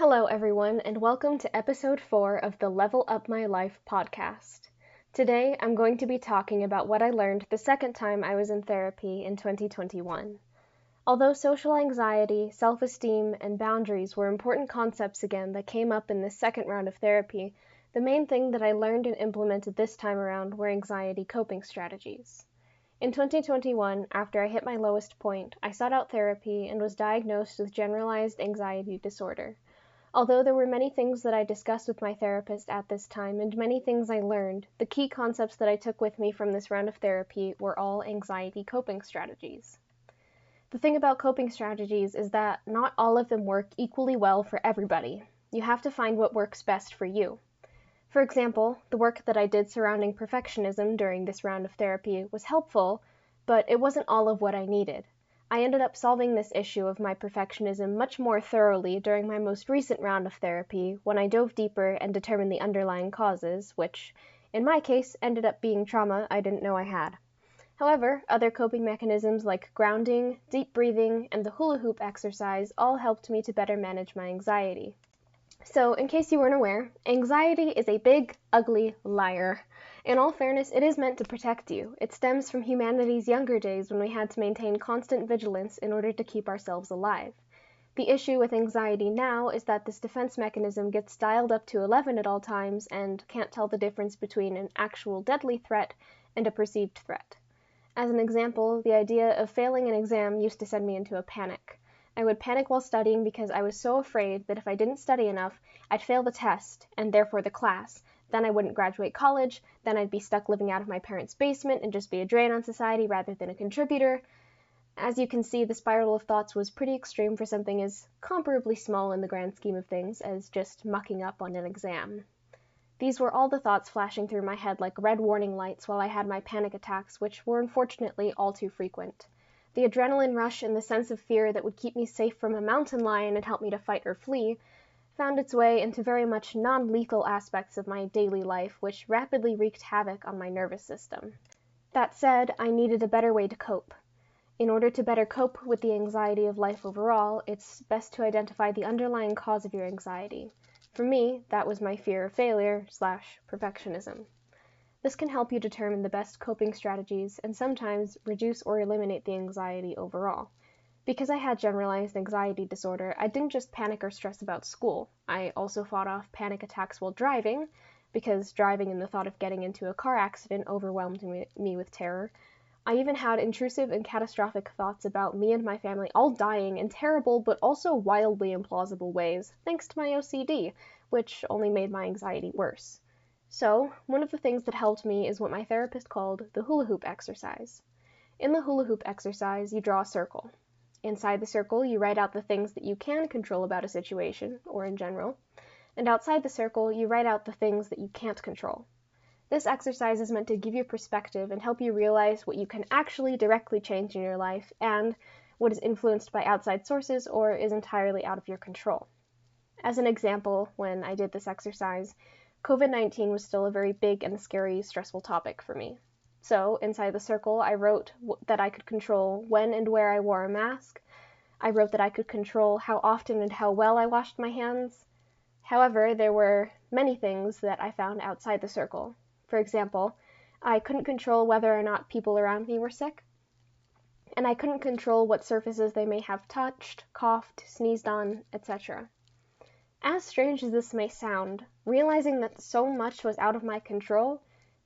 Hello, everyone, and welcome to episode 4 of the Level Up My Life podcast. Today, I'm going to be talking about what I learned the second time I was in therapy in 2021. Although social anxiety, self-esteem, and boundaries were important concepts again that came up in this second round of therapy, the main thing that I learned and implemented this time around were anxiety coping strategies. In 2021, after I hit my lowest point, I sought out therapy and was diagnosed with generalized anxiety disorder. Although there were many things that I discussed with my therapist at this time and many things I learned, the key concepts that I took with me from this round of therapy were all anxiety coping strategies. The thing about coping strategies is that not all of them work equally well for everybody. You have to find what works best for you. For example, the work that I did surrounding perfectionism during this round of therapy was helpful, but it wasn't all of what I needed. I ended up solving this issue of my perfectionism much more thoroughly during my most recent round of therapy when I dove deeper and determined the underlying causes, which, in my case, ended up being trauma I didn't know I had. However, other coping mechanisms like grounding, deep breathing, and the hula hoop exercise all helped me to better manage my anxiety. So, in case you weren't aware, anxiety is a big, ugly liar. In all fairness, it is meant to protect you. It stems from humanity's younger days when we had to maintain constant vigilance in order to keep ourselves alive. The issue with anxiety now is that this defense mechanism gets dialed up to 11 at all times and can't tell the difference between an actual deadly threat and a perceived threat. As an example, the idea of failing an exam used to send me into a panic. I would panic while studying because I was so afraid that if I didn't study enough, I'd fail the test, and therefore the class. Then I wouldn't graduate college, then I'd be stuck living out of my parents' basement and just be a drain on society rather than a contributor. As you can see, the spiral of thoughts was pretty extreme for something as comparably small in the grand scheme of things as just mucking up on an exam. These were all the thoughts flashing through my head like red warning lights while I had my panic attacks, which were unfortunately all too frequent. The adrenaline rush and the sense of fear that would keep me safe from a mountain lion and help me to fight or flee found its way into very much non-lethal aspects of my daily life, which rapidly wreaked havoc on my nervous system. That said, I needed a better way to cope. In order to better cope with the anxiety of life overall, it's best to identify the underlying cause of your anxiety. For me, that was my fear of failure/perfectionism. This can help you determine the best coping strategies and sometimes reduce or eliminate the anxiety overall. Because I had generalized anxiety disorder, I didn't just panic or stress about school. I also fought off panic attacks while driving, because driving and the thought of getting into a car accident overwhelmed me with terror. I even had intrusive and catastrophic thoughts about me and my family all dying in terrible but also wildly implausible ways, thanks to my OCD, which only made my anxiety worse. So, one of the things that helped me is what my therapist called the hula hoop exercise. In the hula hoop exercise, you draw a circle. Inside the circle, you write out the things that you can control about a situation, or in general, and outside the circle, you write out the things that you can't control. This exercise is meant to give you perspective and help you realize what you can actually directly change in your life and what is influenced by outside sources or is entirely out of your control. As an example, when I did this exercise, COVID-19 was still a very big and scary, stressful topic for me. So, inside the circle, I wrote that I could control when and where I wore a mask. I wrote that I could control how often and how well I washed my hands. However, there were many things that I found outside the circle. For example, I couldn't control whether or not people around me were sick, and I couldn't control what surfaces they may have touched, coughed, sneezed on, etc. As strange as this may sound, realizing that so much was out of my control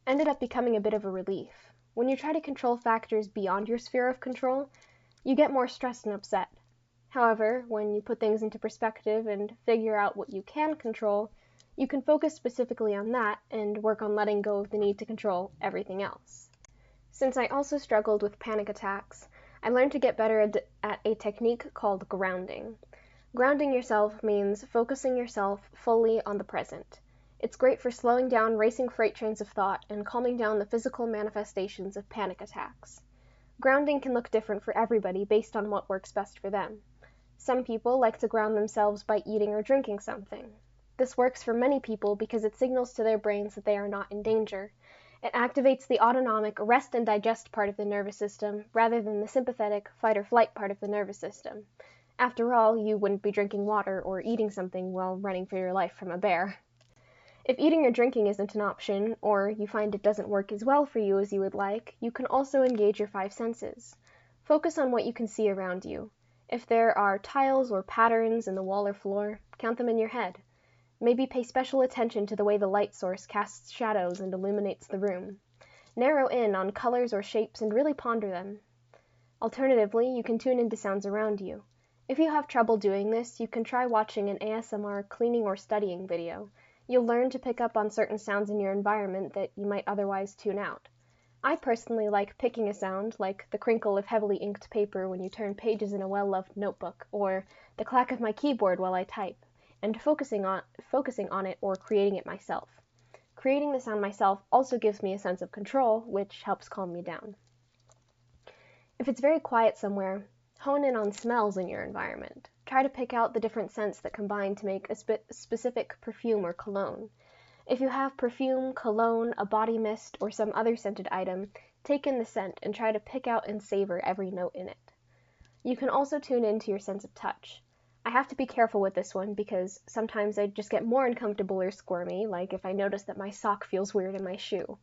ended up becoming a bit of a relief. When you try to control factors beyond your sphere of control, you get more stressed and upset. However, when you put things into perspective and figure out what you can control, you can focus specifically on that and work on letting go of the need to control everything else. Since I also struggled with panic attacks, I learned to get better at a technique called grounding. Grounding yourself means focusing yourself fully on the present. It's great for slowing down racing freight trains of thought and calming down the physical manifestations of panic attacks. Grounding can look different for everybody based on what works best for them. Some people like to ground themselves by eating or drinking something. This works for many people because it signals to their brains that they are not in danger. It activates the autonomic rest and digest part of the nervous system rather than the sympathetic fight or flight part of the nervous system. After all, you wouldn't be drinking water or eating something while running for your life from a bear. If eating or drinking isn't an option, or you find it doesn't work as well for you as you would like, you can also engage your five senses. Focus on what you can see around you. If there are tiles or patterns in the wall or floor, count them in your head. Maybe pay special attention to the way the light source casts shadows and illuminates the room. Narrow in on colors or shapes and really ponder them. Alternatively, you can tune into sounds around you. If you have trouble doing this, you can try watching an ASMR cleaning or studying video. You'll learn to pick up on certain sounds in your environment that you might otherwise tune out. I personally like picking a sound, like the crinkle of heavily inked paper when you turn pages in a well-loved notebook, or the clack of my keyboard while I type, and focusing on it or creating it myself. Creating the sound myself also gives me a sense of control, which helps calm me down. If it's very quiet somewhere, hone in on smells in your environment. Try to pick out the different scents that combine to make a specific perfume or cologne. If you have perfume, cologne, a body mist, or some other scented item, take in the scent and try to pick out and savor every note in it. You can also tune into your sense of touch. I have to be careful with this one because sometimes I just get more uncomfortable or squirmy, like if I notice that my sock feels weird in my shoe.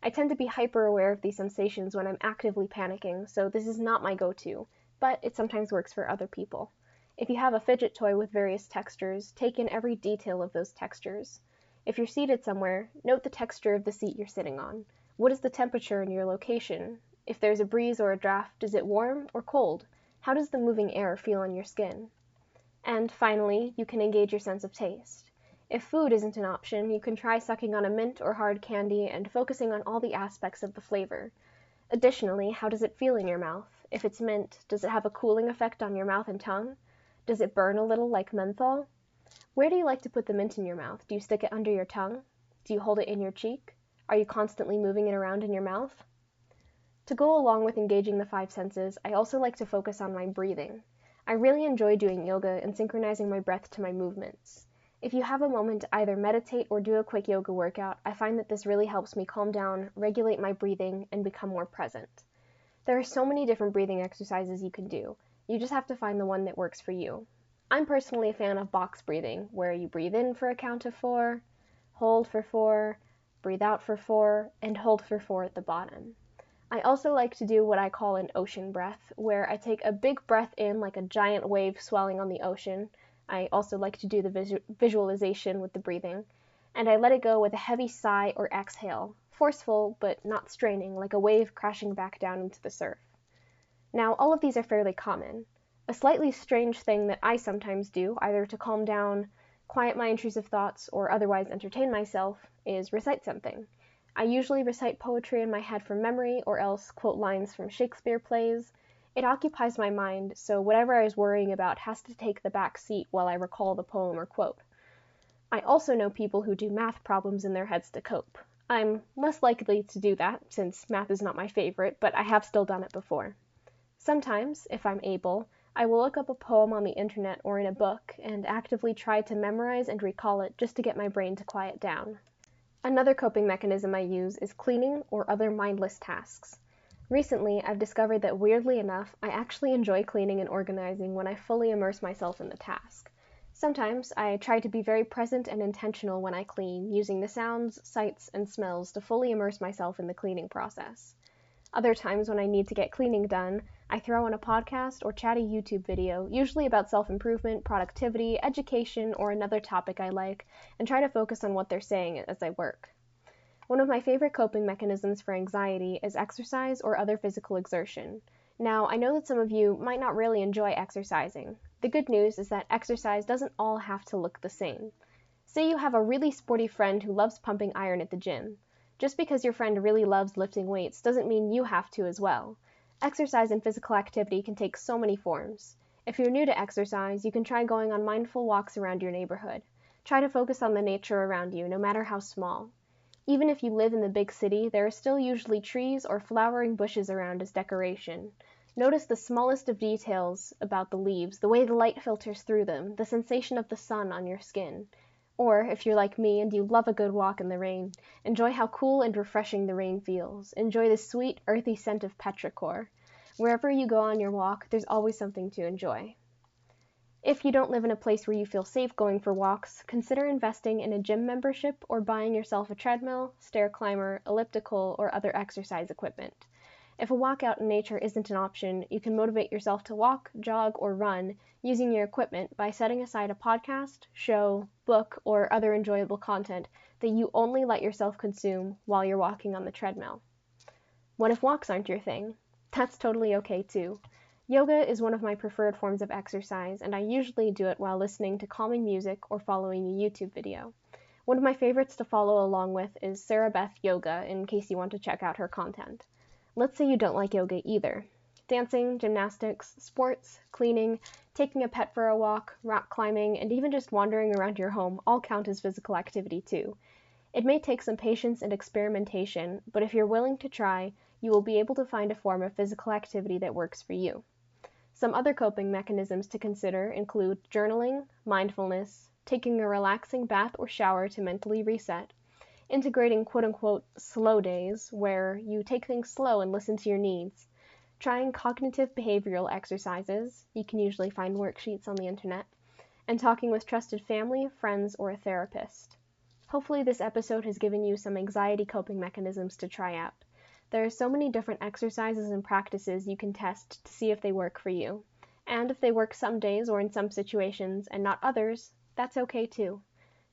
I tend to be hyper aware of these sensations when I'm actively panicking, so this is not my go-to, but it sometimes works for other people. If you have a fidget toy with various textures, take in every detail of those textures. If you're seated somewhere, note the texture of the seat you're sitting on. What is the temperature in your location? If there's a breeze or a draft, is it warm or cold? How does the moving air feel on your skin? And finally, you can engage your sense of taste. If food isn't an option, you can try sucking on a mint or hard candy and focusing on all the aspects of the flavor. Additionally, how does it feel in your mouth? If it's mint, does it have a cooling effect on your mouth and tongue? Does it burn a little like menthol? Where do you like to put the mint in your mouth? Do you stick it under your tongue? Do you hold it in your cheek? Are you constantly moving it around in your mouth? To go along with engaging the five senses, I also like to focus on my breathing. I really enjoy doing yoga and synchronizing my breath to my movements. If you have a moment to either meditate or do a quick yoga workout, I find that this really helps me calm down, regulate my breathing, and become more present. There are so many different breathing exercises you can do. You just have to find the one that works for you. I'm personally a fan of box breathing, where you breathe in for a count of 4, hold for 4, breathe out for 4, and hold for 4 at the bottom. I also like to do what I call an ocean breath, where I take a big breath in like a giant wave swelling on the ocean. I also like to do the visualization with the breathing, and I let it go with a heavy sigh or exhale, forceful but not straining, like a wave crashing back down into the surf. Now, all of these are fairly common. A slightly strange thing that I sometimes do, either to calm down, quiet my intrusive thoughts, or otherwise entertain myself, is recite something. I usually recite poetry in my head from memory, or else quote lines from Shakespeare plays. It occupies my mind, so whatever I was worrying about has to take the back seat while I recall the poem or quote. I also know people who do math problems in their heads to cope. I'm less likely to do that, since math is not my favorite, but I have still done it before. Sometimes, if I'm able, I will look up a poem on the internet or in a book and actively try to memorize and recall it just to get my brain to quiet down. Another coping mechanism I use is cleaning or other mindless tasks. Recently, I've discovered that weirdly enough, I actually enjoy cleaning and organizing when I fully immerse myself in the task. Sometimes I try to be very present and intentional when I clean, using the sounds, sights, and smells to fully immerse myself in the cleaning process. Other times when I need to get cleaning done, I throw on a podcast or chat a YouTube video, usually about self-improvement, productivity, education, or another topic I like, and try to focus on what they're saying as I work. One of my favorite coping mechanisms for anxiety is exercise or other physical exertion. Now, I know that some of you might not really enjoy exercising. The good news is that exercise doesn't all have to look the same. Say you have a really sporty friend who loves pumping iron at the gym. Just because your friend really loves lifting weights doesn't mean you have to as well. Exercise and physical activity can take so many forms. If you're new to exercise, you can try going on mindful walks around your neighborhood. Try to focus on the nature around you, no matter how small. Even if you live in the big city, there are still usually trees or flowering bushes around as decoration. Notice the smallest of details about the leaves, the way the light filters through them, the sensation of the sun on your skin. Or, if you're like me and you love a good walk in the rain, enjoy how cool and refreshing the rain feels. Enjoy the sweet, earthy scent of petrichor. Wherever you go on your walk, there's always something to enjoy. If you don't live in a place where you feel safe going for walks, consider investing in a gym membership or buying yourself a treadmill, stair climber, elliptical, or other exercise equipment. If a walk out in nature isn't an option, you can motivate yourself to walk, jog, or run using your equipment by setting aside a podcast, show, book, or other enjoyable content that you only let yourself consume while you're walking on the treadmill. What if walks aren't your thing? That's totally okay too. Yoga is one of my preferred forms of exercise, and I usually do it while listening to calming music or following a YouTube video. One of my favorites to follow along with is Sarah Beth Yoga, in case you want to check out her content. Let's say you don't like yoga either. Dancing, gymnastics, sports, cleaning, taking a pet for a walk, rock climbing, and even just wandering around your home all count as physical activity too. It may take some patience and experimentation, but if you're willing to try, you will be able to find a form of physical activity that works for you. Some other coping mechanisms to consider include journaling, mindfulness, taking a relaxing bath or shower to mentally reset, integrating quote-unquote slow days, where you take things slow and listen to your needs, trying cognitive behavioral exercises, you can usually find worksheets on the internet, and talking with trusted family, friends, or a therapist. Hopefully this episode has given you some anxiety coping mechanisms to try out. There are so many different exercises and practices you can test to see if they work for you. And if they work some days or in some situations and not others, that's okay too.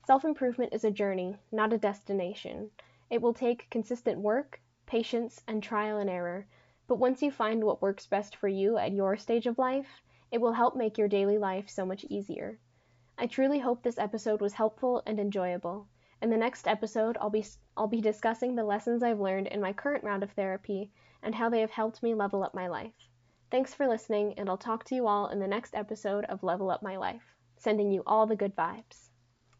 Self-improvement is a journey, not a destination. It will take consistent work, patience, and trial and error, but once you find what works best for you at your stage of life, it will help make your daily life so much easier. I truly hope this episode was helpful and enjoyable. In the next episode, I'll be discussing the lessons I've learned in my current round of therapy and how they have helped me level up my life. Thanks for listening, and I'll talk to you all in the next episode of Level Up My Life. Sending you all the good vibes.